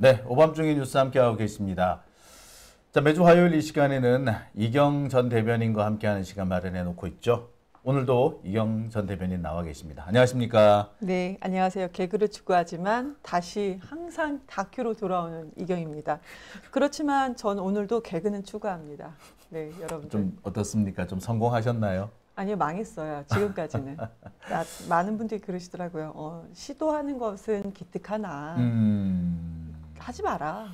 네, 오밤중의 뉴스 함께하고 계십니다. 자, 매주 화요일 이 시간에는 이경 전 대변인과 함께하는 시간 마련해 놓고 있죠. 오늘도 이경 전 대변인 나와 계십니다. 안녕하십니까? 네, 안녕하세요. 개그를 추구하지만 다시 항상 다큐로 돌아오는 이경입니다. 그렇지만 전 오늘도 개그는 추구합니다. 네, 여러분들. 좀 어떻습니까? 좀 성공하셨나요? 아니요, 망했어요. 지금까지는. 많은 분들이 그러시더라고요. 시도하는 것은 기특하나 하지 마라.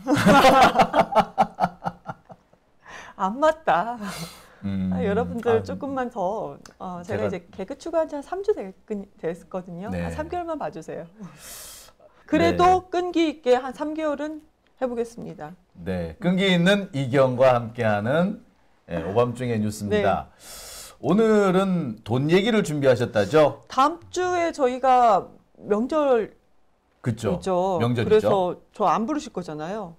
안 맞다. 여러분들 조금만 더 제가 이제 개그 추구한 지 한 3주 됐거든요. 네. 한 3개월만 봐주세요. 그래도 네. 끈기 있게 한 3개월은 해보겠습니다. 네, 끈기 있는 이경과 함께하는 오밤중의 뉴스입니다. 네. 오늘은 돈 얘기를 준비하셨다죠? 다음 주에 저희가 명절 그쵸? 있죠. 명절이죠. 그래서 저 안 부르실 거잖아요.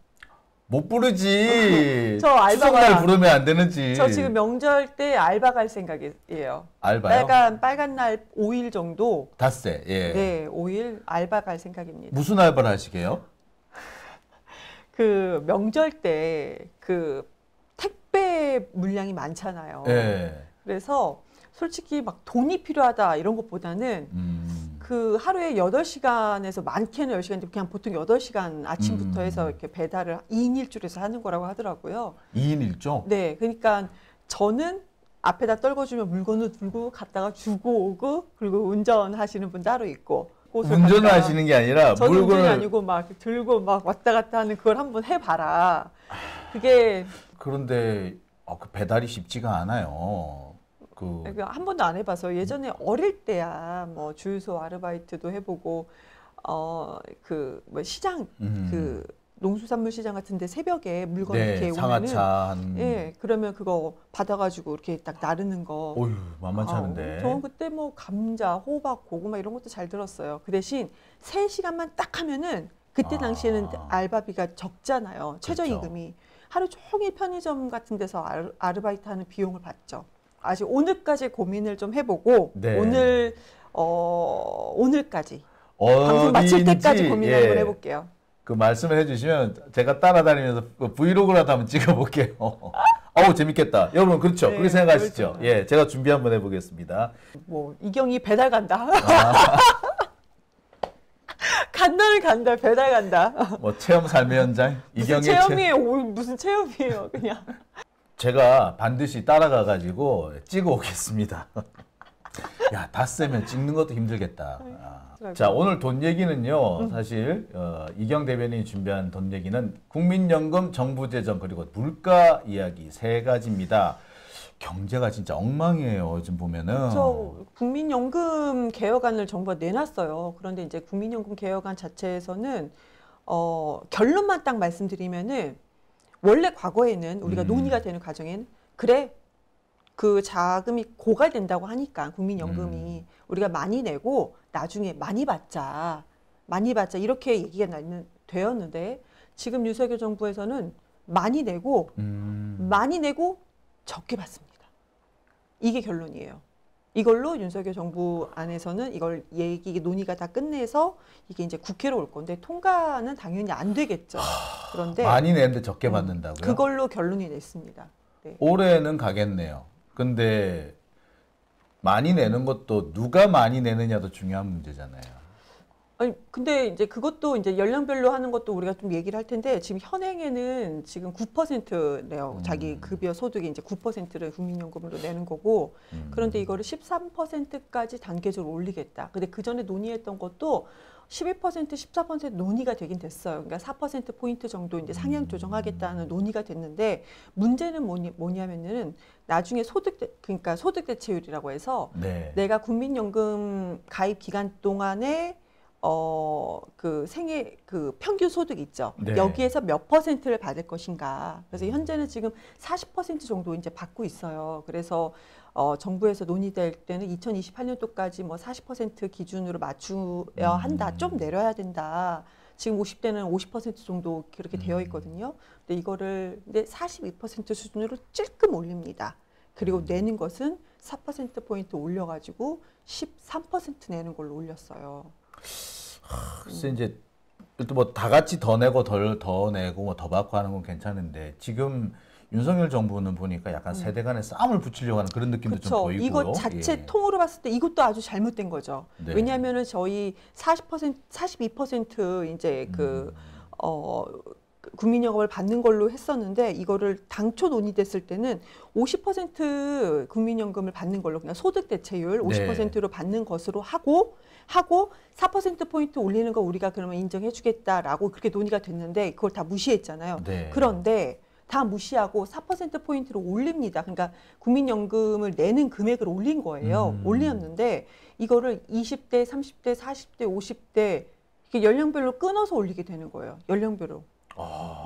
못 부르지. 저 알바가- 추석날 부르면 안 되는지. 저 지금 명절 때 알바 갈 생각이에요. 알바요? 빨간 날 5일 정도. 닷새. 예. 네, 5일 알바 갈 생각입니다. 무슨 알바를 하시게요? 그 명절 때 그 택배 물량이 많잖아요. 예. 그래서 솔직히 막 돈이 필요하다 이런 것보다는 그 하루에 8시간에서 많게는 10시간인데 그냥 보통 8시간 아침부터 해서 이렇게 배달을 2인 1조에서 하는 거라고 하더라고요. 2인 1조? 네, 그러니까 저는 앞에다 떨궈주면 물건을 들고 갔다가 주고 오고 그리고 운전하시는 분 따로 있고 운전을 하시는 게 아니라 저는 운전이 물건을 아니고 막 들고 막 왔다 갔다 하는 그걸 한번 해봐라. 그게 그런데 그 배달이 쉽지가 않아요. 한 번도 안 해봐서 예전에 어릴 때야 뭐 주유소 아르바이트도 해보고 그 뭐 시장 그 농수산물 시장 같은데 새벽에 물건 네, 이렇게 상하차 오면은 예 그러면 그거 받아가지고 이렇게 딱 나르는 거. 어휴 만만치 않은데. 저는 그때 뭐 감자, 호박, 고구마 이런 것도 잘 들었어요. 그 대신 3시간만 딱 하면은 그때 당시에는 알바비가 적잖아요. 최저임금이. 하루 종일 편의점 같은 데서 아르바이트 하는 비용을 받죠. 아직 오늘까지 고민을 좀 해보고 네. 오늘까지 방송 마칠 때까지 고민 한번 해볼게요. 그 말씀을 해주시면 제가 따라다니면서 그 브이로그라도 한번 찍어볼게요. 어우 재밌겠다. 여러분 그렇죠? 네, 그렇게 생각하시죠? 그렇죠. 예, 제가 준비 한번 해보겠습니다. 뭐 이경이 배달 간다. 간다는 간다. 배달 간다. 뭐 체험 삶의 현장 이경의 체험이에요. 무슨 체험이에요? 그냥. 제가 반드시 따라가가지고 찍어 오겠습니다. 야, 닷새면 찍는 것도 힘들겠다. 자, 오늘 돈 얘기는요. 사실 이경 대변인이 준비한 돈 얘기는 국민연금, 정부재정 그리고 물가 이야기 3가지입니다. 경제가 진짜 엉망이에요. 요즘 보면은. 저 국민연금 개혁안을 정부가 내놨어요. 그런데 이제 국민연금 개혁안 자체에서는 결론만 딱 말씀드리면은 원래 과거에는 우리가 논의가 되는 과정엔 그래 그 자금이 고갈된다고 하니까 국민연금이 우리가 많이 내고 나중에 많이 받자 이렇게 얘기가 되었는데 지금 윤석열 정부에서는 많이 내고 적게 받습니다. 이게 결론이에요. 이걸로 윤석열 정부 안에서는 이걸 논의가 다 끝내서 이게 이제 국회로 올 건데 통과는 당연히 안 되겠죠. 그런데 많이 내는데 적게 받는다고요? 그걸로 결론이 냈습니다. 네. 올해는 가겠네요. 근데 많이 내는 것도 누가 많이 내느냐도 중요한 문제잖아요. 아니 근데 이제 그것도 이제 연령별로 하는 것도 우리가 좀 얘기를 할 텐데 지금 현행에는 지금 9% 내요. 자기 급여 소득의 이제 9%를 국민연금으로 내는 거고 그런데 이거를 13%까지 단계적으로 올리겠다. 근데 그 전에 논의했던 것도 12%, 14% 논의가 되긴 됐어요. 그러니까 4% 포인트 정도 이제 상향 조정하겠다는 논의가 됐는데 문제는 뭐냐면은 나중에 그러니까 소득 대체율이라고 해서 네. 내가 국민연금 가입 기간 동안에 그 평균 소득 있죠. 네. 여기에서 몇 퍼센트를 받을 것인가. 그래서 현재는 지금 40% 정도 이제 받고 있어요. 그래서 정부에서 논의될 때는 2028년도까지 뭐 40% 기준으로 맞추어야 한다. 좀 내려야 된다. 지금 50대는 50% 정도 그렇게 되어 있거든요. 근데 이거를 42% 수준으로 찔끔 올립니다. 그리고 내는 것은 4%포인트 올려가지고 13% 내는 걸로 올렸어요. 글쎄 이제 또 뭐 다 같이 더 내고 더 내고 뭐 더 받고 하는 건 괜찮은데 지금 윤석열 정부는 보니까 약간 세대 간의 싸움을 붙이려고 하는 그런 느낌도 좀 그렇죠. 보이고요. 이거 자체 예. 통으로 봤을 때 이것도 아주 잘못된 거죠. 네. 왜냐하면은 저희 40%, 42% 이제 국민연금을 받는 걸로 했었는데 이거를 당초 논의됐을 때는 50% 국민연금을 받는 걸로 그냥 소득 대체율 50%로 받는 것으로 하고 4%포인트 올리는 거 우리가 그러면 인정해 주겠다라고 그렇게 논의가 됐는데 그걸 다 무시했잖아요. 네. 그런데 다 무시하고 4%포인트로 올립니다. 그러니까 국민연금을 내는 금액을 올린 거예요. 올렸는데 이거를 20대, 30대, 40대, 50대 이렇게 연령별로 끊어서 올리게 되는 거예요. 연령별로.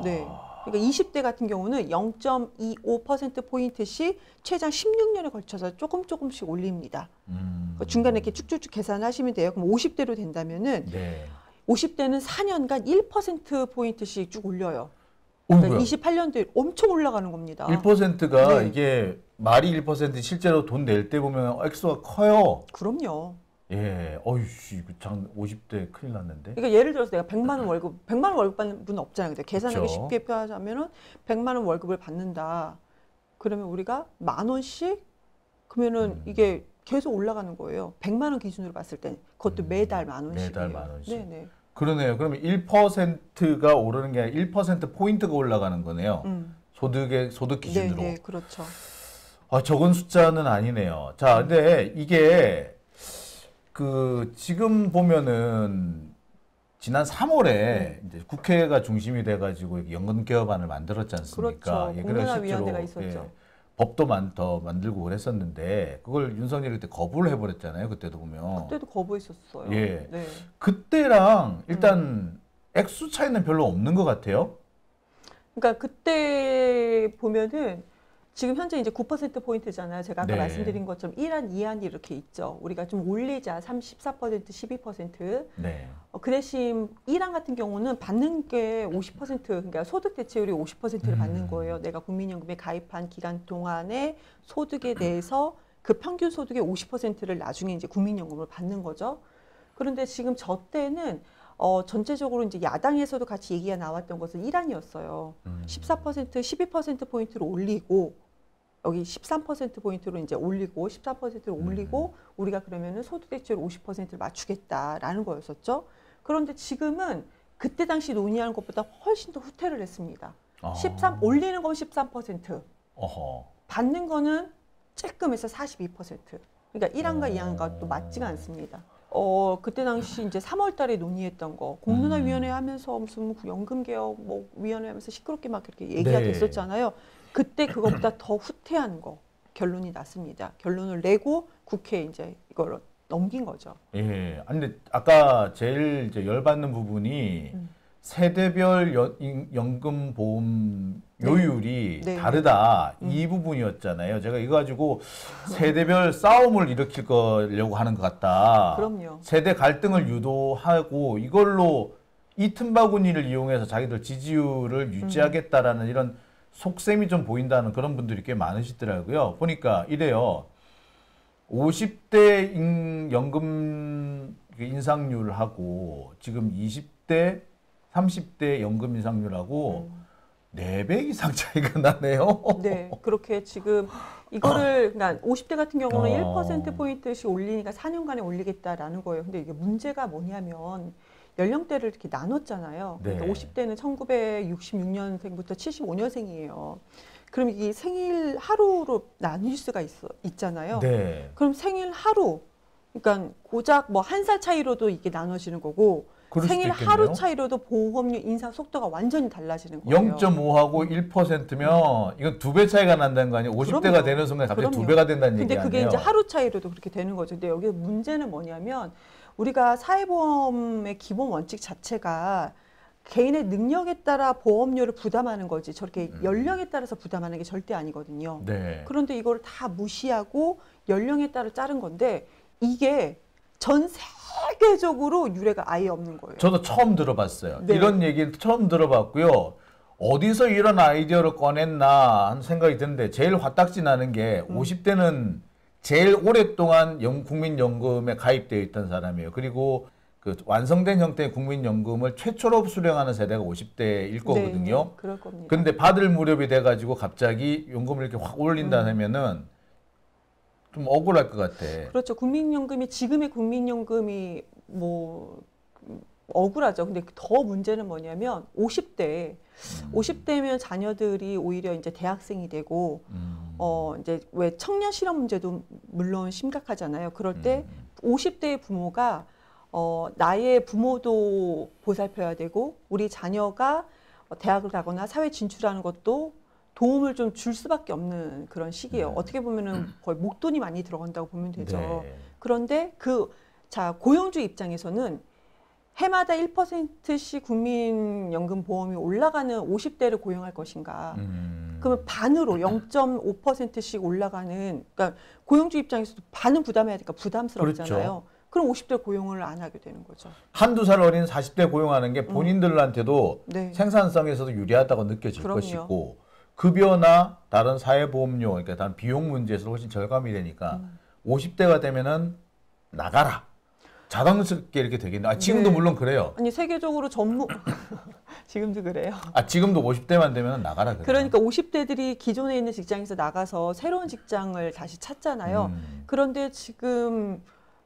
네. 그러니까 20대 같은 경우는 0.25%포인트씩 최장 16년에 걸쳐서 조금씩 올립니다. 그러니까 중간에 이렇게 쭉쭉쭉 계산하시면 돼요. 그럼 50대로 된다면은 네. 50대는 4년간 1%포인트씩 쭉 올려요. 그러니까 28년도에 엄청 올라가는 겁니다. 1%가 네. 이게 말이 1% 실제로 돈 낼 때 보면 액수가 커요. 그럼요. 예. 어이씨, 50대 큰일 났는데. 그러니까 예를 들어서 내가 100만 원 월급, 100만 원 월급 받는 분은 없잖아요. 근데 계산하기 그쵸. 쉽게 표현하자면은 100만 원 월급을 받는다. 그러면 우리가 10,000원씩 그러면은 이게 계속 올라가는 거예요. 100만 원 기준으로 봤을 때 그것도 매달 10,000원씩이에요. 매달 10,000원씩. 네네. 그러네요. 그러면 1%가 오르는 게 아니라 1%포인트가 올라가는 거네요. 소득 기준으로. 네, 그렇죠. 아, 적은 숫자는 아니네요. 자, 근데 이게 지금 보면은 지난 3월에 이제 국회가 중심이 돼가지고 연금 개혁안을 만들었지 않습니까? 그렇죠. 예, 공론화위원회가 실제로, 있었죠. 법도 더 만들고 그랬었는데 그걸 윤석열이 그때 거부를 해버렸잖아요. 그때도 보면. 그때도 거부했었어요. 예. 네. 그때랑 일단 액수 차이는 별로 없는 것 같아요. 그러니까 그때 보면은 지금 현재 이제 9%포인트잖아요. 제가 아까 네. 말씀드린 것처럼 1안, 2안이 이렇게 있죠. 우리가 좀 올리자. 34%, 12%. 네. 그 대신 1안 같은 경우는 받는 게 50%, 그러니까 소득 대체율이 50%를 받는 거예요. 내가 국민연금에 가입한 기간 동안에 소득에 대해서 그 평균 소득의 50%를 나중에 이제 국민연금을 받는 거죠. 그런데 지금 저 때는 전체적으로 이제 야당에서도 같이 얘기가 나왔던 것은 1안이었어요. 14%, 12%포인트로 올리고 여기 13%포인트로 이제 올리고 14%로 올리고 우리가 그러면은 소득 대체율 50%를 맞추겠다라는 거였었죠. 그런데 지금은 그때 당시 논의한 것보다 훨씬 더 후퇴를 했습니다. 13 올리는 건 13%. 어허. 받는 거는 쬐끔해서 42%. 그러니까 1안과 2안과 또 맞지가 않습니다. 그때 당시 이제 3월 달에 논의했던 거, 공론화위원회 하면서 무슨 연금개혁 뭐 위원회 하면서 시끄럽게 막 그렇게 얘기가 네. 됐었잖아요. 그때 그것보다 더 후퇴한 거 결론이 났습니다. 결론을 내고 국회에 이제 이걸 넘긴 거죠. 예. 아니, 근데 아까 제일 이제 열받는 부분이 세대별 연금 보험 요율이 네. 다르다. 이 부분이었잖아요. 제가 이거 가지고 세대별 싸움을 일으킬 거려고 하는 것 같다. 그럼요. 세대 갈등을 유도하고 이걸로 이 틈바구니를 이용해서 자기들 지지율을 유지하겠다라는 이런 속셈이 좀 보인다는 그런 분들이 꽤 많으시더라고요. 보니까 이래요. 50대 연금 인상률하고 지금 20대, 30대 연금 인상률하고 4배 이상 차이가 나네요. 네, 그렇게 지금 이거를 그러니까 50대 같은 경우는 1%포인트씩 올리니까 4년간에 올리겠다라는 거예요. 근데 이게 문제가 뭐냐면 연령대를 이렇게 나눴잖아요. 그러니까 네. 50대는 1966년생부터 75년생이에요. 그럼 이게 생일 하루로 나뉠 수가 있잖아요. 네. 그럼 생일 하루, 그러니까 고작 뭐 1살 차이로도 이게 나눠지는 거고 그럴 생일 수도 하루 있겠네요. 차이로도 보험료 인상 속도가 완전히 달라지는 거예요. 0.5하고 1%면 이건 2배 차이가 난다는 거 아니에요? 50대가 그럼요. 되는 순간 갑자기 그럼요. 2배가 된다는 근데 얘기 그게 아니에요? 이제 하루 차이로도 그렇게 되는 거죠. 근데 여기 문제는 뭐냐면 우리가 사회보험의 기본 원칙 자체가 개인의 능력에 따라 보험료를 부담하는 거지 저렇게 연령에 따라서 부담하는 게 절대 아니거든요. 네. 그런데 이걸 다 무시하고 연령에 따라 자른 건데 이게 전 세계적으로 유례가 아예 없는 거예요. 저도 처음 들어봤어요. 네. 이런 얘기는 처음 들어봤고요. 어디서 이런 아이디어를 꺼냈나 하는 생각이 드는데 제일 화딱지 나는 게 50대는 제일 오랫동안 국민연금에 가입되어 있던 사람이에요. 그리고 그 완성된 형태의 국민연금을 최초로 수령하는 세대가 50대일 거거든요. 네, 그럴 겁니다. 근데 받을 무렵이 돼가지고 갑자기 연금을 이렇게 확 올린다 하면은 좀 억울할 것 같아. 그렇죠. 국민연금이 지금의 국민연금이 뭐 억울하죠. 근데 더 문제는 뭐냐면 50대면 자녀들이 오히려 이제 대학생이 되고 이제 왜 청년 실업 문제도 물론 심각하잖아요. 그럴 때 50대의 부모가 나의 부모도 보살펴야 되고 우리 자녀가 대학을 가거나 사회 진출하는 것도 도움을 좀 줄 수밖에 없는 그런 시기예요. 어떻게 보면은 거의 목돈이 많이 들어간다고 보면 되죠. 네. 그런데 고용주 입장에서는 해마다 1%씩 국민연금 보험이 올라가는 50대를 고용할 것인가. 그러면 반으로 0.5%씩 올라가는, 그러니까 고용주 입장에서도 반은 부담해야 되니까 부담스럽잖아요. 그렇죠. 그럼 50대 고용을 안 하게 되는 거죠. 한두 살 어린 40대 고용하는 게 본인들한테도 네. 생산성에서도 유리하다고 느껴질 그럼요. 것이고 급여나 다른 사회보험료, 그러니까 다른 비용 문제에서 훨씬 절감이 되니까 50대가 되면은 나가라. 자랑스럽게 이렇게 되겠네. 지금도 네. 물론 그래요. 아니 세계적으로 지금도 그래요. 지금도 50대만 되면 나가라 그래요. 그러니까 50대들이 기존에 있는 직장에서 나가서 새로운 직장을 다시 찾잖아요. 그런데 지금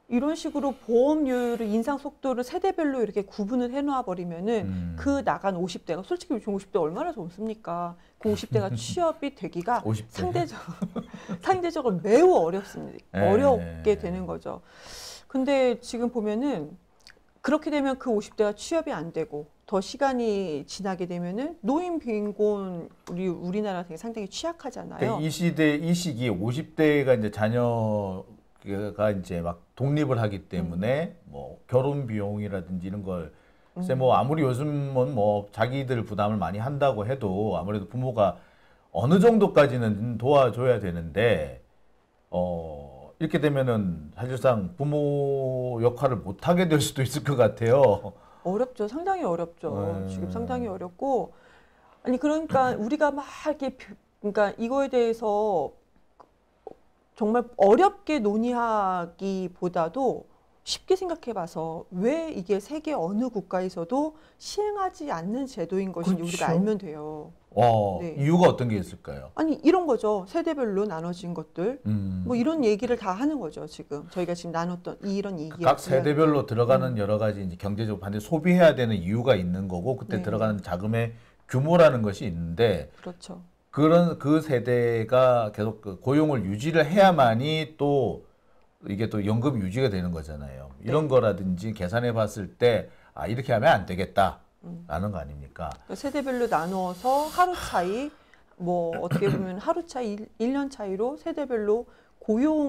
이런 식으로 보험료를 인상 속도를 세대별로 이렇게 구분을 해놓아 버리면은 그 나간 50대가 솔직히 요즘 50대 얼마나 젊습니까? 그 50대가 취업이 되기가 50대. 상대적으로 매우 어렵습니다. 어렵게 되는 거죠. 근데 지금 보면은 그렇게 되면 그 50대가 취업이 안 되고 더 시간이 지나게 되면은 노인 빈곤 우리나라 상당히 취약하잖아요. 그러니까 이 시기 50대가 이제 자녀가 이제 막 독립을 하기 때문에 뭐 결혼 비용이라든지 이런 걸 글쎄 뭐 아무리 요즘은 뭐 자기들 부담을 많이 한다고 해도 아무래도 부모가 어느 정도까지는 도와줘야 되는데 이렇게 되면은 사실상 부모 역할을 못 하게 될 수도 있을 것 같아요. 어렵죠. 상당히 어렵죠. 지금 상당히 어렵고 아니 그러니까 우리가 막 이렇게 그러니까 이거에 대해서 정말 어렵게 논의하기보다도 쉽게 생각해봐서 왜 이게 세계 어느 국가에서도 시행하지 않는 제도인 것인지 그렇죠. 우리가 알면 돼요. 네. 이유가 어떤 게 있을까요? 아니 이런 거죠. 세대별로 나눠진 것들. 뭐 이런 얘기를 다 하는 거죠. 지금 저희가 지금 나눴던 이런 얘기. 각 세대별로 들어가는 여러 가지 이제 경제적으로 반드시 소비해야 되는 이유가 있는 거고 그때 네. 들어가는 자금의 규모라는 것이 있는데 그렇죠. 그 세대가 계속 그 고용을 유지를 해야만이 또 이게 또 연금 유지가 되는 거잖아요. 이런 거라든지 계산해 봤을 때 이렇게 하면 안 되겠다라는 거 아닙니까? 세대별로 나누어서 하루 차이 뭐 어떻게 보면 하루 차이 1년 차이로 세대별로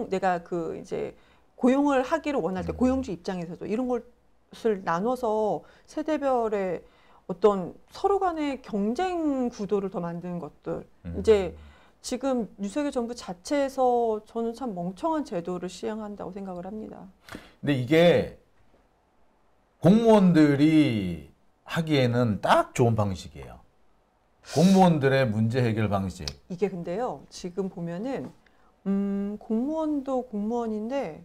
내가 그 이제 고용을 하기를 원할 때 고용주 입장에서도 이런 것을 나눠서 세대별의 어떤 서로 간의 경쟁 구도를 더 만드는 것들. 이제 지금 윤석열 정부 자체에서 저는 참 멍청한 제도를 시행한다고 생각을 합니다. 근데 이게 공무원들이 하기에는 딱 좋은 방식이에요. 공무원들의 문제 해결 방식. 이게 근데요, 지금 보면은 공무원도 공무원인데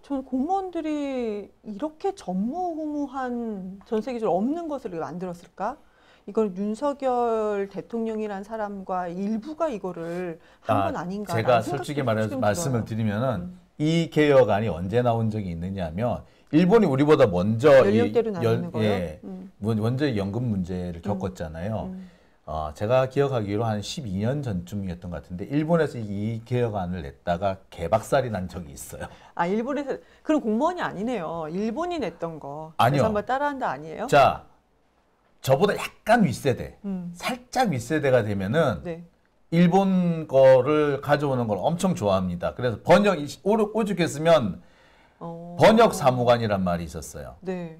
전 공무원들이 이렇게 전무후무한 전 세계적으로 없는 것을 만들었을까? 이걸 윤석열 대통령이란 사람과 일부가 이거를 한 건 아닌가? 제가 솔직히 말해서 말씀을 드리면은 이 개혁안이 언제 나온 적이 있느냐면 일본이 우리보다 먼저 연령대로 나누는 거예요. 먼저 연금 문제를 겪었잖아요. 제가 기억하기로 한 12년 전쯤이었던 것 같은데 일본에서 이 개혁안을 냈다가 개박살이 난 적이 있어요. 일본에서 그럼 공무원이 아니네요. 일본이 냈던 거. 아니요. 그래서 한번 따라한다 아니에요? 자, 저보다 약간 윗세대, 살짝 윗세대가 되면은 네. 일본 거를 가져오는 걸 엄청 좋아합니다. 그래서 오죽했으면 번역 사무관이란 말이 있었어요. 네.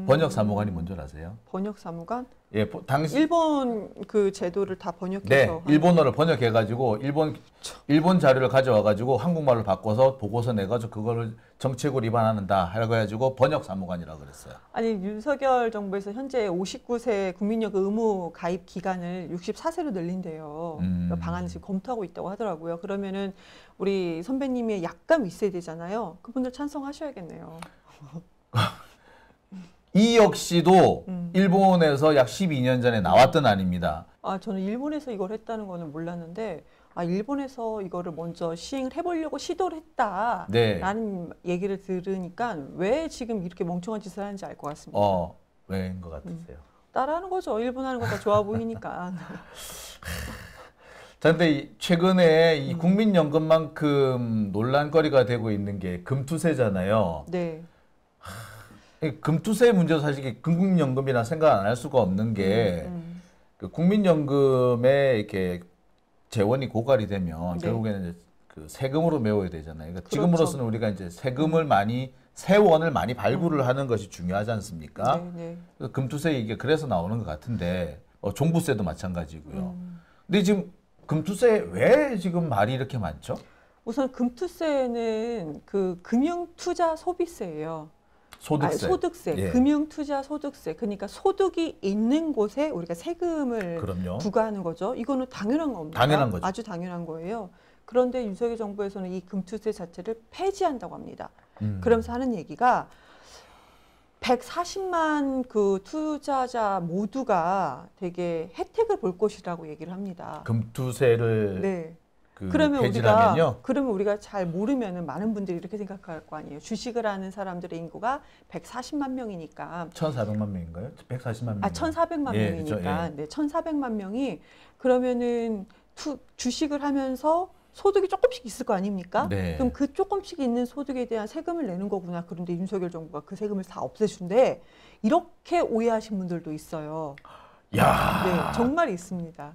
번역 사무관이 뭔지 아세요? 번역 사무관? 예, 당시 일본 그 제도를 다 번역해서 네, 일본어를 번역해가지고 일본 자료를 가져와가지고 한국말로 바꿔서 보고서 내가지고 그거를 정책으로 위반한다 하라고 해가지고 번역 사무관이라고 그랬어요. 아니 윤석열 정부에서 현재 59세 국민연금 의무 가입 기간을 64세로 늘린대요. 그러니까 방안을 지금 검토하고 있다고 하더라고요. 그러면은 우리 선배님이 약간 윗세대잖아요. 그분들 찬성하셔야겠네요. 이 역시도 일본에서 약 12년 전에 나왔던 안입니다. 아, 저는 일본에서 이걸 했다는 거는 몰랐는데, 아, 일본에서 이거를 먼저 시행을 해보려고 시도를 했다라는 네. 얘기를 들으니까 왜 지금 이렇게 멍청한 짓을 하는지 알 것 같습니다. 왜인 것 같으세요? 따라하는 거죠. 일본 하는 거 다 좋아 보이니까. 자, 근데 최근에 이 국민연금만큼 논란거리가 되고 있는 게 금투세잖아요. 네. 이 금투세 문제도 사실 국민연금이랑 생각 안 할 수가 없는 게 그 국민연금에 이렇게 재원이 고갈이 되면 네. 결국에는 이제 그 세금으로 메워야 되잖아요. 그러니까 그렇죠. 지금으로서는 우리가 이제 세금을 많이 세원을 많이 발굴을 하는 것이 중요하지 않습니까? 네, 네. 그래서 금투세 이게 그래서 나오는 것 같은데 종부세도 마찬가지고요. 근데 지금 금투세 왜 지금 말이 이렇게 많죠? 우선 금투세는 그 금융투자 소비세예요. 소득세. 아니, 소득세, 예. 금융투자 소득세. 그러니까 소득이 있는 곳에 우리가 세금을 그럼요. 부과하는 거죠. 이거는 당연한 겁니다. 당연한 거죠. 아주 당연한 거예요. 그런데 윤석열 정부에서는 이 금투세 자체를 폐지한다고 합니다. 그러면서 하는 얘기가 140만 그 투자자 모두가 되게 혜택을 볼 것이라고 얘기를 합니다. 금투세를 네. 그 그러면 폐지하면요. 우리가 잘 모르면은 많은 분들이 이렇게 생각할 거 아니에요. 주식을 하는 사람들의 인구가 140만 명이니까 1,400만 명인가요? 140만 명. 1,400만 예, 명이니까 예. 네, 1,400만 명이 그러면은 주식을 하면서 소득이 조금씩 있을 거 아닙니까? 네. 그럼 그 조금씩 있는 소득에 대한 세금을 내는 거구나. 그런데 윤석열 정부가 그 세금을 다 없애준대. 이렇게 오해하신 분들도 있어요. 야, 네, 정말 있습니다.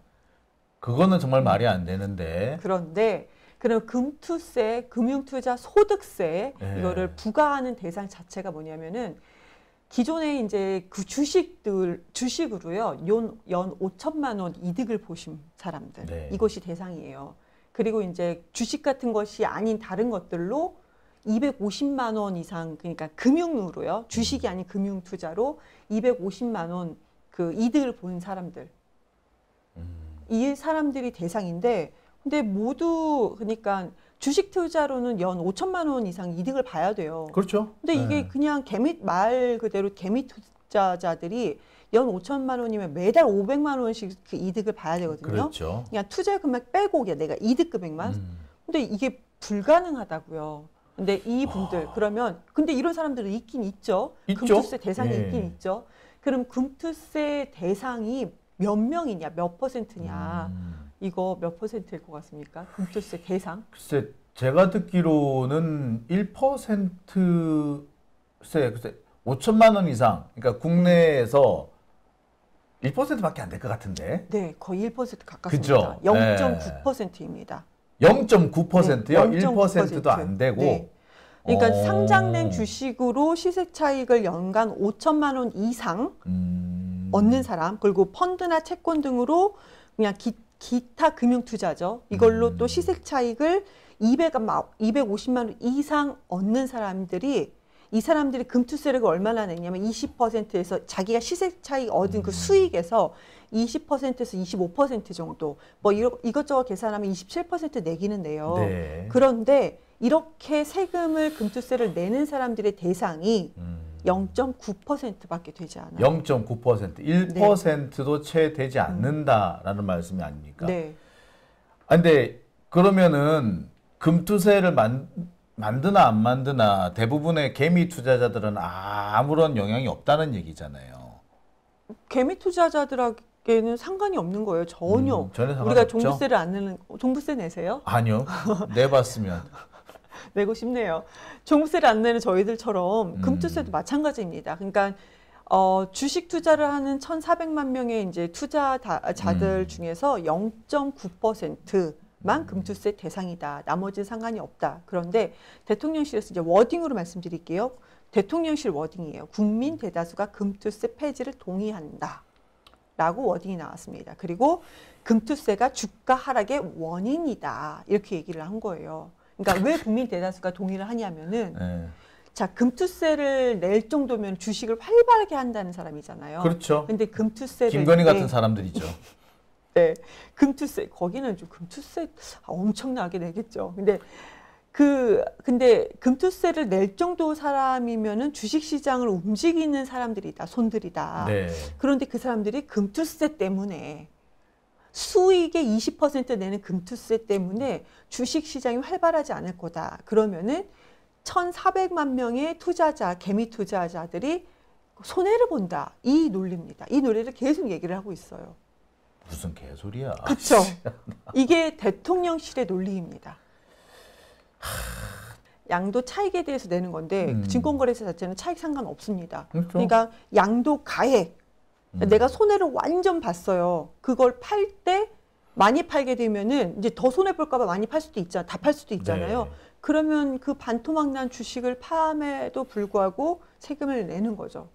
그거는 정말 말이 안 되는데. 그런데 그럼 금투세, 금융투자 소득세 네. 이거를 부과하는 대상 자체가 뭐냐면은 기존에 이제 그 주식으로요 연 5천만 원 이득을 보신 사람들 네. 이것이 대상이에요. 그리고 이제 주식 같은 것이 아닌 다른 것들로 250만 원 이상 그러니까 금융으로요 주식이 아닌 금융투자로 250만 원 그 이득을 본 사람들 이 사람들이 대상인데 근데 모두 그러니까 주식 투자로는 연 5천만 원 이상 이득을 봐야 돼요. 그렇죠. 근데 이게 네. 그냥 말 그대로 개미 투자자들이 연 5천만 원이면 매달 500만 원씩 그 이득을 봐야 되거든요. 그렇죠. 그냥 투자 금액 빼고 그냥 내가 이득 금액만. 근데 이게 불가능하다고요. 근데 이분들 그러면 근데 이런 사람들은 있긴 있죠. 있죠. 금투세 대상이 예. 있긴 있죠. 그럼 금투세 대상이 몇 명이냐, 몇 퍼센트냐. 이거 몇 퍼센트일 것 같습니까? 금투세 대상? 글쎄, 제가 듣기로는 1%세, 글쎄, 5천만 원 이상, 그러니까 국내에서 1%밖에 안 될 것 같은데. 네, 거의 1% 가깝습니다. 그죠? 0.9%입니다. 0.9%요? 네, 1%도 안 되고. 네. 그러니까 어. 상장된 주식으로 시세 차익을 연간 5천만 원 이상 얻는 사람, 그리고 펀드나 채권 등으로 그냥 기타 금융 투자죠. 이걸로 또 시세 차익을 250만 원 이상 얻는 사람들이 이 사람들이 금투세를 얼마나 냈냐면 20%에서 자기가 시세 차익 얻은 그 수익에서 20%에서 25% 정도 뭐 이것저것 계산하면 27% 내기는 내요. 네. 그런데 이렇게 세금을 금투세를 내는 사람들의 대상이 0.9%밖에 되지 않아요. 0.9%, 1%도 채 되지 않는다라는 말씀이 아닙니까? 네. 아, 근데 그러면은 금투세를 만드나 안 만드나 대부분의 개미 투자자들은 아무런 영향이 없다는 얘기잖아요. 개미 투자자들에게는 상관이 없는 거예요. 전혀. 전혀 상관없죠? 우리가 종부세를 안 내는 종부세 내세요? 아니요. 내봤으면. 내고 싶네요. 종부세를 안 내는 저희들처럼 금투세도 마찬가지입니다. 그러니까 주식 투자를 하는 1,400만 명의 이제 투자자들 중에서 0.9%만 금투세 대상이다. 나머지는 상관이 없다. 그런데 대통령실에서 이제 워딩으로 말씀드릴게요. 대통령실 워딩이에요. 국민 대다수가 금투세 폐지를 동의한다. 라고 워딩이 나왔습니다. 그리고 금투세가 주가 하락의 원인이다. 이렇게 얘기를 한 거예요. 그러니까 왜 국민 대다수가 동의를 하냐면은 네. 자, 금투세를 낼 정도면 주식을 활발하게 한다는 사람이잖아요. 그렇죠. 근데 금투세를 김건희 같은 사람들이죠. 네. 금투세 거기는 좀 금투세 엄청나게 내겠죠. 근데 근데 금투세를 낼 정도 사람이면은 주식시장을 움직이는 사람들이다, 손들이다. 네. 그런데 그 사람들이 금투세 때문에 수익의 20% 내는 금투세 때문에 주식시장이 활발하지 않을 거다. 그러면은 1,400만 명의 투자자, 개미 투자자들이 손해를 본다. 이 논리입니다. 이 논리를 계속 얘기를 하고 있어요. 무슨 개소리야. 그렇죠. 이게 대통령실의 논리입니다. 양도 차익에 대해서 내는 건데 증권거래세 자체는 차익 상관없습니다. 그렇죠. 그러니까 양도 가액. 내가 손해를 완전 봤어요. 그걸 팔 때 많이 팔게 되면은 이제 더 손해 볼까 봐 많이 팔 수도 있잖아. 다 팔 수도 있잖아요. 네. 그러면 그 반토막난 주식을 팜에도 불구하고 세금을 내는 거죠.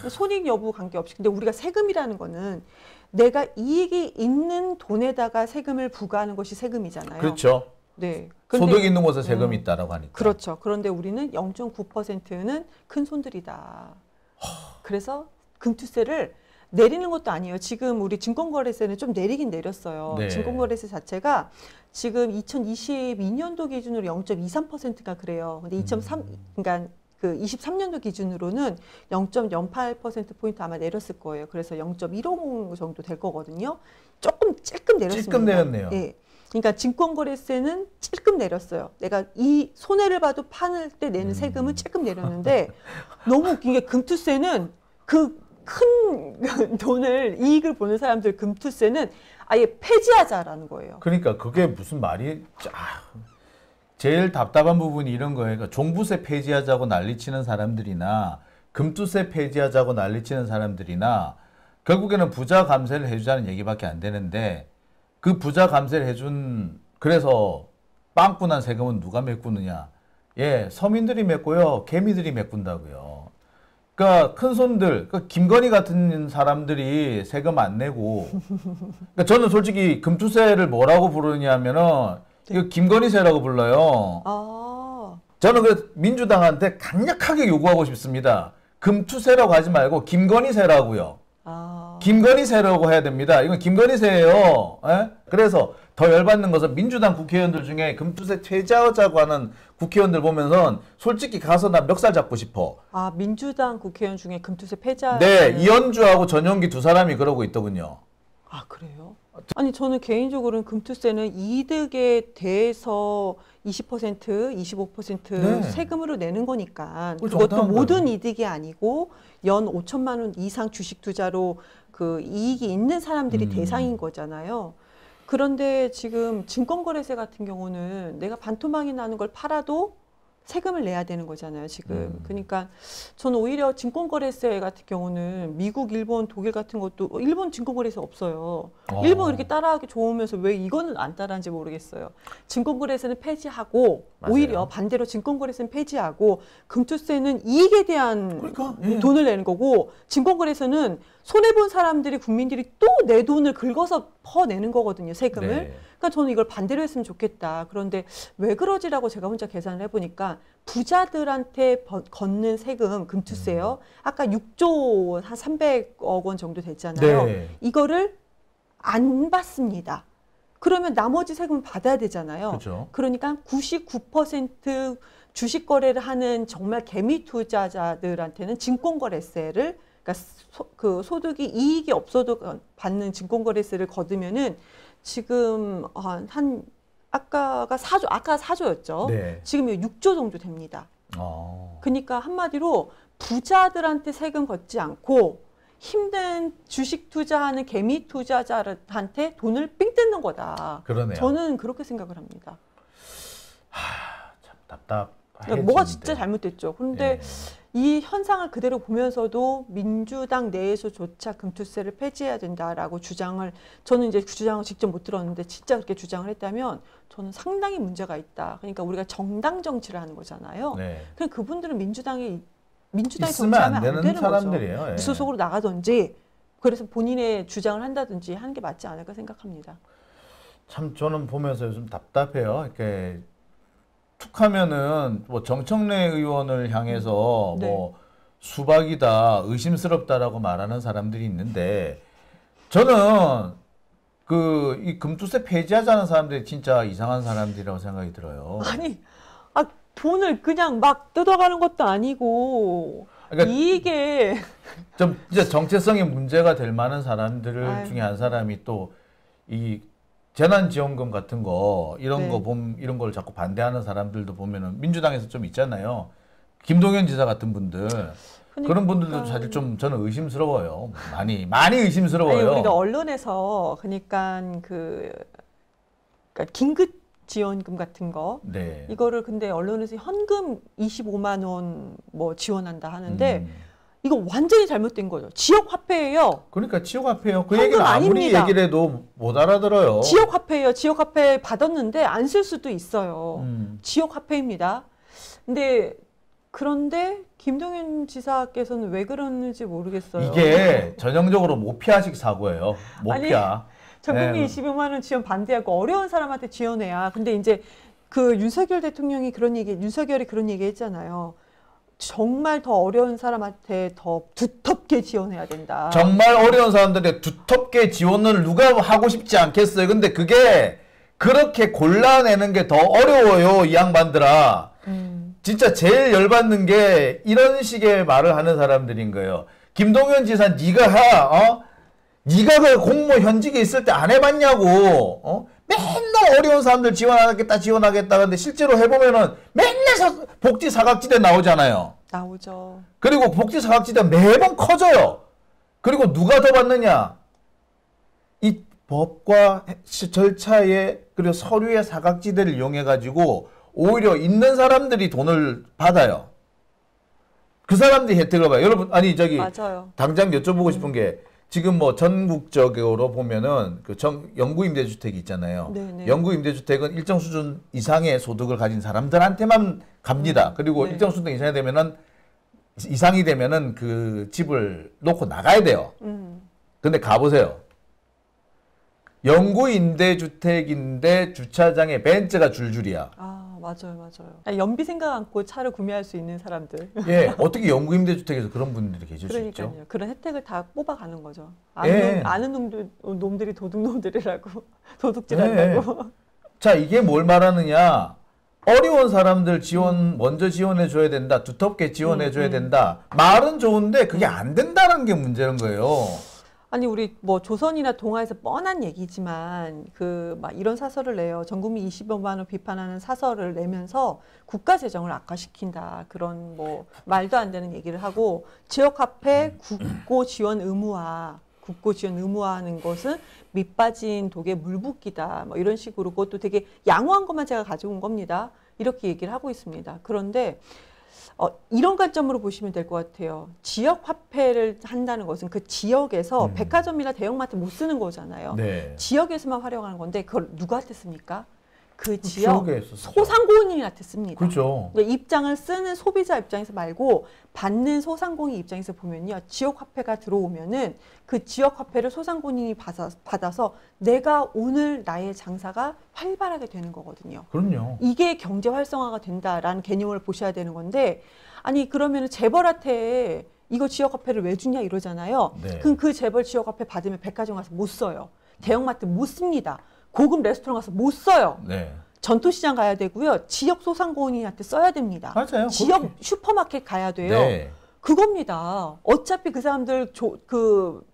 손익 여부 관계없이. 근데 우리가 세금이라는 거는 내가 이익이 있는 돈에다가 세금을 부과하는 것이 세금이잖아요. 그렇죠. 네. 소득 있는 곳에 세금이 있다라고 하니까. 그렇죠. 그런데 우리는 0.9%는 큰 손들이다. 그래서 금투세를 내리는 것도 아니에요. 지금 우리 증권거래세는 좀 내리긴 내렸어요. 네. 증권거래세 자체가 지금 2022년도 기준으로 0.23%가 그래요. 근데 2.3, 그러니까 그 23년도 기준으로는 0.08%포인트 아마 내렸을 거예요. 그래서 0.150 정도 될 거거든요. 조금 찔끔 내렸습니다. 찔끔 내렸네요. 예. 그러니까 증권거래세는 찔끔 내렸어요. 내가 이 손해를 봐도 파는 때 내는 세금은 찔끔 내렸는데 너무 웃긴 게 금투세는 그 큰 돈을 이익을 보는 사람들 금투세는 아예 폐지하자라는 거예요. 그러니까 그게 무슨 말이 제일 답답한 부분이 이런 거예요. 그러니까 종부세 폐지하자고 난리치는 사람들이나 금투세 폐지하자고 난리치는 사람들이나 결국에는 부자 감세를 해주자는 얘기밖에 안 되는데 그 부자 감세를 해준 그래서 빵꾸난 세금은 누가 메꾸느냐? 예, 서민들이 메꾸요, 개미들이 메꾼다고요. 그러니까 큰 손들, 그러니까 김건희 같은 사람들이 세금 안 내고, 그러니까 저는 솔직히 금투세를 뭐라고 부르냐면은 이거 김건희세라고 불러요. 저는 그 민주당한테 강력하게 요구하고 싶습니다. 금투세라고 하지 말고 김건희세라고요. 김건희세라고 해야 됩니다. 이건 김건희세예요. 에? 그래서 더 열받는 것은 민주당 국회의원들 중에 금투세 폐지하자고 하는 국회의원들 보면서 솔직히 가서 나 멱살 잡고 싶어. 아, 민주당 국회의원 중에 금투세 폐지하는. 네, 이현주하고 전용기 두 사람이 그러고 있더군요. 아, 그래요? 아니, 저는 개인적으로는 금투세는 이득에 대해서 20%, 25% 네. 세금으로 내는 거니까 그걸 그것도 정당한 모든 거예요. 이득이 아니고 연 5천만 원 이상 주식 투자로 그 이익이 있는 사람들이 대상인 거잖아요. 그런데 지금 증권거래세 같은 경우는 내가 반토막이 나는 걸 팔아도 세금을 내야 되는 거잖아요, 지금. 그러니까 저는 오히려 증권거래세 같은 경우는 미국, 일본, 독일 같은 것도 일본 증권거래세 없어요. 일본 이렇게 따라하기 좋으면서 왜 이거는 안 따라하는지 모르겠어요. 증권거래세는 폐지하고 맞아요. 오히려 반대로 증권거래세는 폐지하고 금투세는 이익에 대한 그러니까, 예. 돈을 내는 거고 증권거래세는 손해본 사람들이 국민들이 또 내 돈을 긁어서 퍼내는 거거든요, 세금을. 네. 그러니까 저는 이걸 반대로 했으면 좋겠다. 그런데 왜 그러지라고 제가 혼자 계산을 해보니까 부자들한테 걷는 세금, 금투세요. 아까 6조 한 300억 원 정도 됐잖아요. 네. 이거를 안 받습니다. 그러면 나머지 세금을 받아야 되잖아요. 그렇죠. 그러니까 99% 주식 거래를 하는 정말 개미 투자자들한테는 증권거래세를 그러니까 그 소득이 이익이 없어도 받는 증권거래세를 거두면은 지금 한 아까가 4조, 아까 4조였죠. 네. 지금 6조 정도 됩니다. 그러니까 한마디로 부자들한테 세금 걷지 않고 힘든 주식 투자하는 개미 투자자한테 돈을 삥 뜯는 거다. 그러네요. 저는 그렇게 생각을 합니다. 참 답답해. 뭐가 진짜 잘못됐죠. 그런데 예. 이 현상을 그대로 보면서도 민주당 내에서조차 금투세를 폐지해야 된다라고 주장을 저는 이제 그 주장을 직접 못 들었는데 진짜 그렇게 주장을 했다면 저는 상당히 문제가 있다. 그러니까 우리가 정당 정치를 하는 거잖아요. 네. 그냥 그분들은 민주당이 있으면 정치하면 안 되는 되는 사람들이에요. 거죠. 예. 무소속으로 나가든지 그래서 본인의 주장을 한다든지 하는 게 맞지 않을까 생각합니다. 참 저는 보면서 요즘 답답해요. 이렇게 툭하면은 뭐 정청래 의원을 향해서 네. 뭐 수박이다, 의심스럽다라고 말하는 사람들이 있는데 저는 그 이 금투세 폐지하자는 사람들이 진짜 이상한 사람들이라고 생각이 들어요. 아니 아, 돈을 그냥 막 뜯어가는 것도 아니고 그러니까 이게 좀 진짜 정체성이 문제가 될 만한 사람들 아유. 중에 한 사람이 또 이 재난지원금 같은 거 이런 네. 거 이런 걸 자꾸 반대하는 사람들도 보면은 민주당에서 좀 있잖아요. 김동연 지사 같은 분들 그런 분들도 사실 좀 저는 의심스러워요. 많이 의심스러워요. 아니, 우리가 언론에서 그러니까 그러니까 긴급 지원금 같은 거 네. 이거를 근데 언론에서 현금 25만 원 뭐 지원한다 하는데 이거 완전히 잘못된 거죠. 지역 화폐예요. 그러니까 지역 화폐요. 그 현금 얘기는 아무리 아닙니다. 얘기를 해도 못 알아들어요. 지역 화폐예요. 지역 화폐 받았는데 안 쓸 수도 있어요. 지역 화폐입니다. 그런데 김동연 지사께서는 왜 그러는지 모르겠어요. 이게 전형적으로 모피아식 사고예요. 모피아. 전국민 네. 25만 원 지원 반대하고 어려운 사람한테 지원해야. 근데 이제 그 윤석열이 그런 얘기 했잖아요. 정말 더 어려운 사람한테 더 두텁게 지원해야 된다. 정말 어려운 사람들에게 두텁게 지원을 누가 하고 싶지 않겠어요. 근데 그게 그렇게 골라내는 게 더 어려워요, 이 양반들아. 진짜 제일 열받는 게 이런 식의 말을 하는 사람들인 거예요. 김동연 지사 네가 그 공무원 현직에 있을 때 안 해봤냐고. 맨날 어려운 사람들 지원하겠다 근데 실제로 해보면은 맨날 복지 사각지대 나오잖아요. 나오죠. 그리고 복지 사각지대 매번 커져요. 그리고 누가 더 받느냐? 이 법과 절차에 그리고 서류의 사각지대를 이용해 가지고 오히려 있는 사람들이 돈을 받아요. 그 사람들이 혜택을 봐요. 여러분 맞아요. 당장 여쭤보고 싶은 게 지금 뭐 전국적으로 보면은 그 영구임대주택이 있잖아요. 네네. 영구임대주택은 일정 수준 이상의 소득을 가진 사람들한테만 갑니다. 그리고 네. 일정 수준 이상이 되면은 그 집을 놓고 나가야 돼요. 근데 가보세요. 영구임대주택인데 주차장에 벤츠가 줄줄이야. 아, 맞아요. 아니, 연비 생각 않고 차를 구매할 수 있는 사람들. 예, 어떻게 영구임대주택에서 그런 분들이 계실 수 있죠? 그러니까요. 그런 혜택을 다 뽑아가는 거죠. 예. 아는 놈들이 도둑놈들이라고 도둑질한다고. 자, 이게 뭘 말하느냐? 어려운 사람들 먼저 지원해 줘야 된다. 두텁게 지원해 줘야 된다. 말은 좋은데 그게 안 된다는 게 문제인 거예요. 아니 우리 뭐 조선이나 동아에서 뻔한 얘기지만 막 이런 사설을 내요. 전국민 25만 원 비판하는 사설을 내면서 국가 재정을 악화시킨다. 그런 뭐 말도 안 되는 얘기를 하고 지역화폐 국고 지원 의무화하는 것은 밑빠진 독에 물 붓기다. 뭐 이런 식으로 그것도 되게 양호한 것만 제가 가져온 겁니다. 이렇게 얘기를 하고 있습니다. 그런데 이런 관점으로 보시면 될 것 같아요. 지역 화폐를 한다는 것은 그 지역에서 백화점이나 대형마트 못 쓰는 거잖아요. 네. 지역에서만 활용하는 건데 그걸 누구한테 씁니까? 그 지역 지역에서 쓰죠. 소상공인한테 씁니다. 그렇죠. 그러니까 입장을 쓰는 소비자 입장에서 말고 받는 소상공인 입장에서 보면요. 지역 화폐가 들어오면은 그 지역 화폐를 소상공인이 받아서 내가 오늘 나의 장사가 활발하게 되는 거거든요. 그럼요. 이게 경제 활성화가 된다라는 개념을 보셔야 되는 건데 아니 그러면은 재벌한테 이거 지역 화폐를 왜 주냐 이러잖아요. 네. 그럼 그 재벌 지역 화폐 받으면 백화점 가서 못 써요. 대형마트 못 씁니다. 고급 레스토랑 가서 못 써요. 네. 전통시장 가야 되고요. 지역 소상공인한테 써야 됩니다. 맞아요. 지역 그렇게. 슈퍼마켓 가야 돼요. 네. 그겁니다. 어차피 그 사람들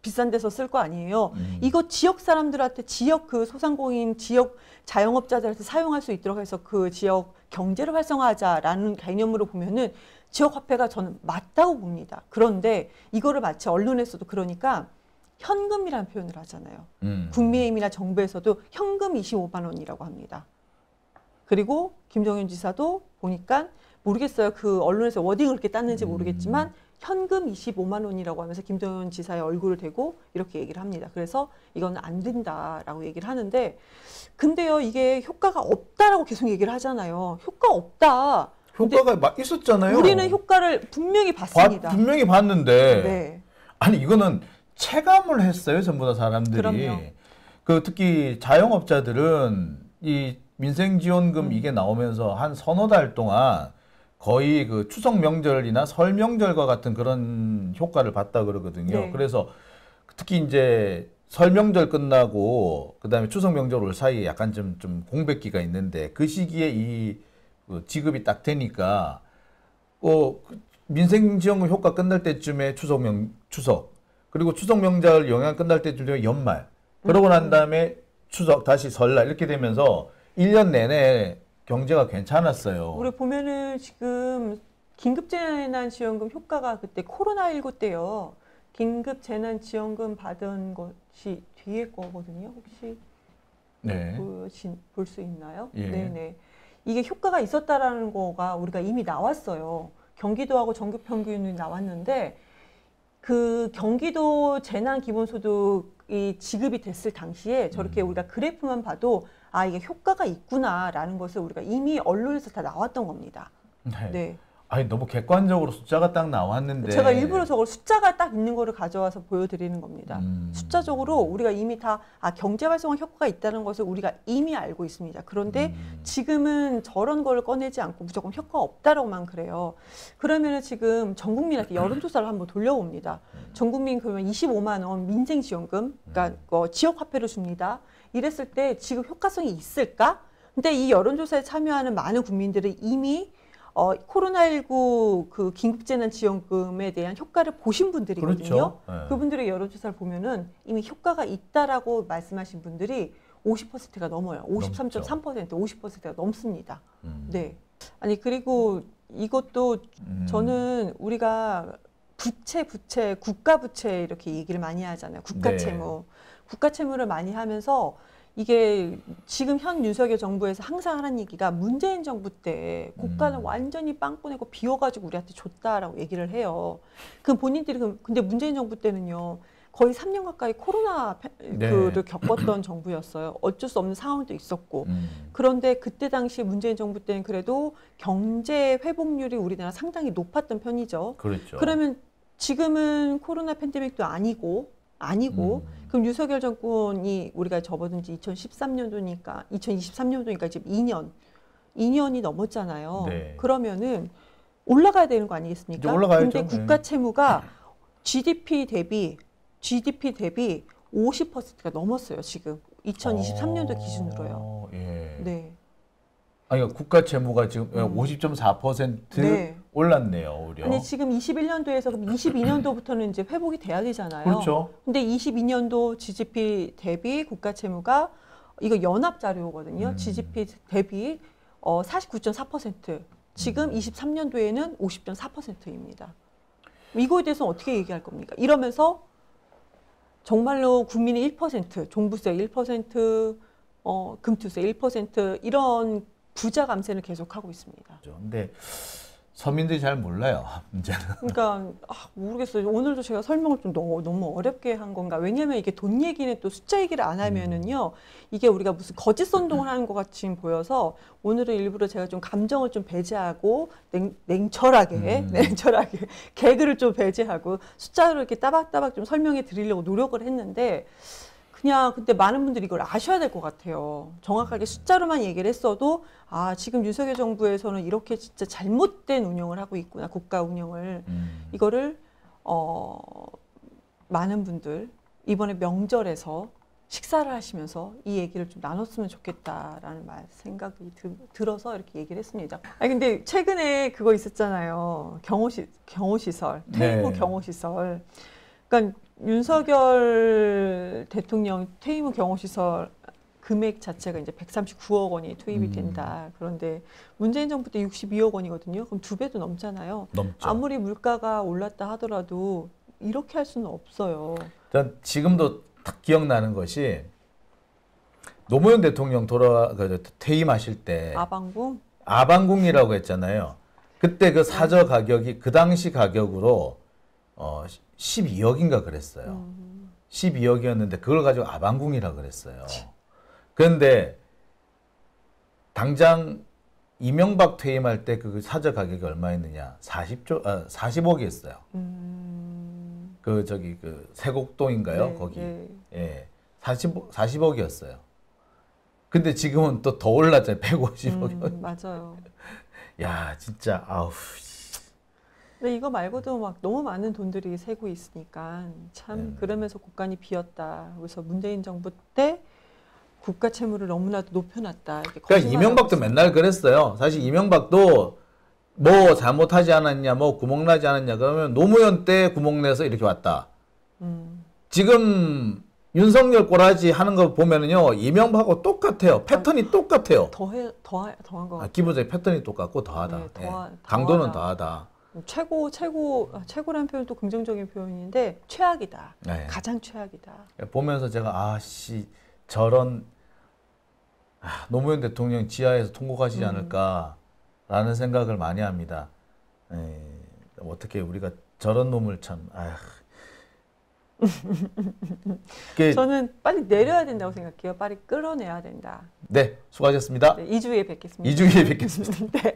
비싼 데서 쓸 거 아니에요. 이거 지역 사람들한테 지역 그 소상공인 지역 자영업자들한테 사용할 수 있도록 해서 그 지역 경제를 활성화하자라는 개념으로 보면은 지역 화폐가 저는 맞다고 봅니다. 그런데 이거를 마치 언론에서도 그러니까 현금이라는 표현을 하잖아요. 국민의힘이나 정부에서도 현금 25만 원이라고 합니다. 그리고 김동연 지사도 보니까 모르겠어요. 그 언론에서 워딩을 그렇게 땄는지 모르겠지만 현금 25만 원이라고 하면서 김동연 지사의 얼굴을 대고 이렇게 얘기를 합니다. 그래서 이거는 안 된다라고 얘기를 하는데 근데요. 이게 효과가 없다라고 계속 얘기를 하잖아요. 효과 없다. 효과가 있었잖아요. 우리는 효과를 분명히 봤습니다. 분명히 봤는데 네. 아니 이거는 체감을 했어요. 전부 다 사람들이. 그럼요. 특히 자영업자들은 이 민생지원금 이게 나오면서 한 서너 달 동안 거의 그 추석 명절이나 설 명절과 같은 그런 효과를 봤다 그러거든요. 네. 그래서 특히 이제 설 명절 끝나고 그다음에 추석 명절 올 사이에 약간 좀 공백기가 있는데 그 시기에 이 그 지급이 딱 되니까 민생지원금 효과 끝날 때쯤에 추석 그리고 추석 명절 영향 끝날 때쯤에 연말 그러고 난 다음에 추석 다시 설날 이렇게 되면서 1년 내내 경제가 괜찮았어요. 우리 보면은 지금 긴급재난지원금 효과가 그때 코로나19 때요. 긴급재난지원금 받은 것이 뒤에 거거든요. 혹시 네. 볼 수 있나요? 예. 네네. 이게 효과가 있었다라는 거가 우리가 이미 나왔어요. 경기도하고 전국 평균이 나왔는데 그 경기도 재난기본소득이 지급이 됐을 당시에 저렇게 우리가 그래프만 봐도 아 이게 효과가 있구나라는 것을 우리가 이미 언론에서 다 나왔던 겁니다. 네. 네. 아니 너무 객관적으로 숫자가 딱 나왔는데 제가 일부러 저걸 숫자가 딱 있는 거를 가져와서 보여드리는 겁니다. 숫자적으로 우리가 이미 다 경제 활성화 효과가 있다는 것을 우리가 이미 알고 있습니다. 그런데 지금은 저런 걸 꺼내지 않고 무조건 효과가 없다라고만 그래요. 그러면은 지금 전 국민한테 여론조사를 한번 돌려봅니다. 전 국민 그러면 25만 원 민생지원금, 그러니까 지역 화폐를 줍니다. 이랬을 때 지금 효과성이 있을까? 근데 이 여론조사에 참여하는 많은 국민들은 이미 코로나19 그 긴급재난지원금에 대한 효과를 보신 분들이거든요. 그렇죠. 네. 그분들의 여론조사를 보면은 이미 효과가 있다라고 말씀하신 분들이 50%가 넘어요. 53.3%, 50%가 넘습니다. 네. 아니 그리고 이것도 저는 우리가 부채, 국가 부채 이렇게 얘기를 많이 하잖아요. 국가 네. 채무. 국가 채무를 많이 하면서 이게 지금 현 윤석열 정부에서 항상 하는 얘기가 문재인 정부 때 국가는 완전히 빵꾸 내고 비워가지고 우리한테 줬다라고 얘기를 해요. 그 본인들이 근데 문재인 정부 때는요. 거의 3년 가까이 코로나를 겪었던 정부였어요. 어쩔 수 없는 상황도 있었고. 그런데 그때 당시 문재인 정부 때는 그래도 경제 회복률이 우리나라 상당히 높았던 편이죠. 그렇죠. 그러면 지금은 코로나 팬데믹도 아니고 그럼 윤석열 정권이 우리가 접어든 지 2023년도니까 지금 2년이 넘었잖아요. 네. 그러면은 올라가야 되는 거 아니겠습니까? 이제 올라가야죠. 근데 국가 채무가 GDP 대비 50%가 넘었어요. 지금 2023년도 기준으로요. 예. 네. 아니 국가 채무가 지금 50.4% 네. 올랐네요, 오히려. 근데 지금 21년도에서 그럼 22년도부터는 이제 회복이 돼야 되잖아요. 그렇죠. 근데 22년도 GDP 대비 국가 채무가 이거 연합 자료거든요. GDP 대비 49.4%. 지금 23년도에는 50.4%입니다. 이거에 대해서 어떻게 얘기할 겁니까? 이러면서 정말로 국민이 1%, 종부세 1%, 금투세 1% 이런 부자 감세를 계속하고 있습니다. 근데 서민들이 잘 몰라요, 문제는. 그러니까 모르겠어요. 오늘도 제가 설명을 좀 너무 어렵게 한 건가. 왜냐하면 이게 돈 얘기는 또 숫자 얘기를 안 하면은요. 이게 우리가 무슨 거짓 선동을 하는 것 같이 보여서 오늘은 일부러 제가 좀 감정을 좀 배제하고 냉철하게 개그를 좀 배제하고 숫자로 이렇게 따박따박 좀 설명해 드리려고 노력을 했는데 그냥 근데 많은 분들이 이걸 아셔야 될 것 같아요. 정확하게 숫자로만 얘기를 했어도 지금 윤석열 정부에서는 이렇게 진짜 잘못된 운영을 하고 있구나. 국가 운영을. 이거를 많은 분들 이번에 명절에서 식사를 하시면서 이 얘기를 좀 나눴으면 좋겠다라는 생각이 들어서 이렇게 얘기를 했습니다. 근데 최근에 그거 있었잖아요. 경호시설, 퇴임 후 경호시설. 그러니까 윤석열 대통령 퇴임 후 경호시설 금액 자체가 이제 139억 원이 투입이 된다. 그런데 문재인 정부 때 62억 원이거든요. 그럼 2배도 넘잖아요. 넘죠. 아무리 물가가 올랐다 하더라도 이렇게 할 수는 없어요. 전 지금도 딱 기억나는 것이 노무현 대통령 퇴임하실 때 아방궁이라고 했잖아요. 그때 그 사저 가격이 그 당시 가격으로 12억인가 그랬어요. 12억이었는데 그걸 가지고 아방궁이라고 그랬어요. 그런데 당장 이명박 퇴임할 때 그 사저 가격이 얼마였느냐? 40억이었어요. 그 세곡동인가요? 네, 거기. 네. 예. 40억이었어요. 근데 지금은 또 더 올랐잖아요. 150억. 맞아요. 야, 진짜 아우. 근데 이거 말고도 막 너무 많은 돈들이 새고 있으니까 참 그러면서 국간이 비었다. 그래서 문재인 정부 때 국가 채무를 너무나도 높여놨다. 이렇게 그러니까 이명박도 맨날 그랬어요. 사실 이명박도 뭐 잘못하지 않았냐, 뭐 구멍나지 않았냐 그러면 노무현 때 구멍내서 이렇게 왔다. 지금 윤석열 꼬라지 하는 거 보면은요 이명박하고 똑같아요. 패턴이 똑같아요. 더한 것 같아요. 기본적인 패턴이 똑같고 더하다. 네, 강도는 더하다. 최고라는 표현도 긍정적인 표현인데 최악이다. 네. 가장 최악이다. 보면서 제가 저런 노무현 대통령 지하에서 통곡하시지 않을까라는 생각을 많이 합니다. 어떻게 우리가 저런 놈을 참 저는 빨리 내려야 된다고 생각해요. 빨리 끌어내야 된다. 네, 수고하셨습니다. 네, 2주에 뵙겠습니다. 2주에 뵙겠습니다. 네.